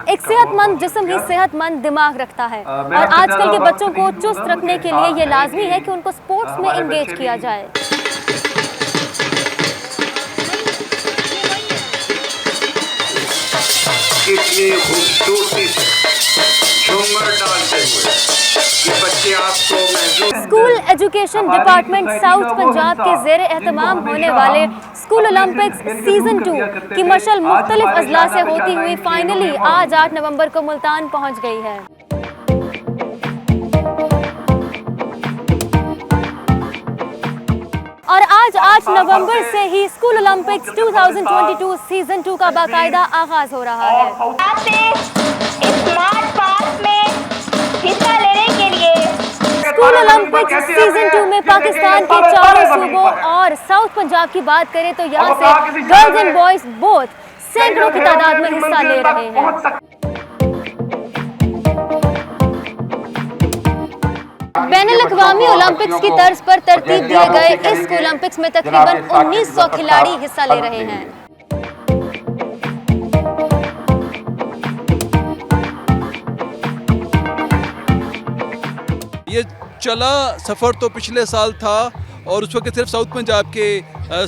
एक सेहतमंद जिस्म ही सेहतमंद दिमाग रखता है और आजकल के बच्चों को चुस्त रखने के लिए ये लाजमी है कि उनको स्पोर्ट्स में इंगेज किया जाए। कितनी खूबसूरती से झूमर डालते हुए कि बच्चे आपको महसूस। School education department south Punjab के ज़ेरे एहतमाम होने वाले स्कूल ओलंपिक्स सीजन 2 की मशल मुख्तलिफ अजला से होती हुई फाइनली आज 8 नवंबर को मुल्तान पहुंच गई है। और आज 8 नवंबर से ही स्कूल ओलंपिक्स 2022 सीजन 2 का बाकायदा आगाज हो रहा है। स्मार्ट पार्क में हिस्सा लेने के लिए स्कूल ओलंपिक्स सीजन 2 में पाकिस्तान के चारों सूबों और साउथ पंजाब की बात करें तो यहाँ से गर्ल्स एंड बॉयज बोथ सैकड़ों की तादाद में हिस्सा ले रहे हैं। बैनुल-अक़वामी ओलंपिक्स की तर्ज पर तरतीब दिए गए इस ओलंपिक्स में तकरीबन 1900 खिलाड़ी हिस्सा ले रहे हैं। ये चला सफ़र तो पिछले साल था और उस वक्त सिर्फ साउथ पंजाब के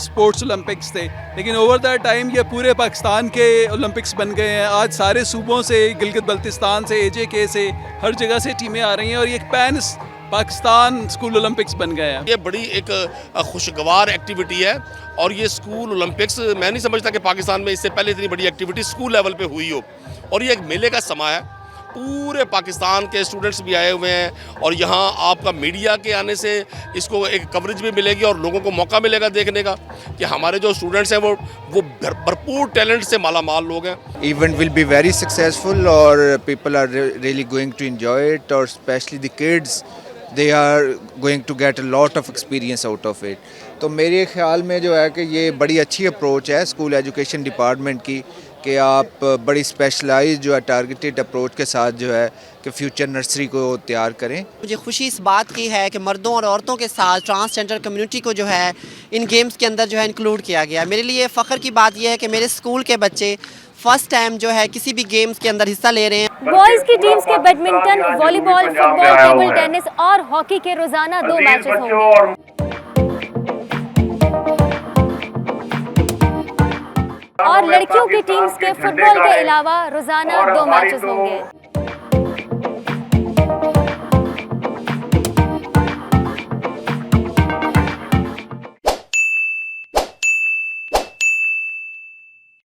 स्पोर्ट्स ओलंपिक्स थे, लेकिन ओवर द टाइम ये पूरे पाकिस्तान के ओलंपिक्स बन गए हैं। आज सारे सूबों से, गिलगित बल्तिस्तान से, AJK से, हर जगह से टीमें आ रही हैं और ये एक पैन पाकिस्तान स्कूल ओलंपिक्स बन गए हैं। ये बड़ी एक खुशगवार एक्टिविटी है और ये स्कूल ओलंपिक्स मैं नहीं समझता कि पाकिस्तान में इससे पहले इतनी बड़ी एक्टिविटी स्कूल लेवल पे हुई हो। और ये एक मेले का समा है, पूरे पाकिस्तान के स्टूडेंट्स भी आए हुए हैं और यहाँ आपका मीडिया के आने से इसको एक कवरेज भी मिलेगी और लोगों को मौका मिलेगा देखने का कि हमारे जो स्टूडेंट्स हैं वो भरपूर टैलेंट से माला माल लोग हैं। Event will be very successful और people are really going to enjoy it और especially the kids they are going to get a lot of experience out of it। तो मेरे ख्याल में जो है कि ये बड़ी अच्छी अप्रोच है स्कूल एजुकेशन डिपार्टमेंट की कि आप बड़ी स्पेशलाइज्ड जो है टारगेटेड अप्रोच के साथ जो है कि फ्यूचर नर्सरी को तैयार करें। मुझे खुशी इस बात की है कि मर्दों और औरतों के साथ ट्रांसजेंडर कम्युनिटी को जो है इन गेम्स के अंदर जो है इंक्लूड किया गया। मेरे लिए फ़ख्र की बात यह है कि मेरे स्कूल के बच्चे फर्स्ट टाइम जो है किसी भी गेम्स के अंदर हिस्सा ले रहे हैं। बॉयज़ की टीम्स के badminton, volleyball, football, table tennis और हॉकी के रोजाना 2 मैचेस होंगे और लड़कियों की टीम्स के फुटबॉल के अलावा रोजाना 2 मैचेस होंगे।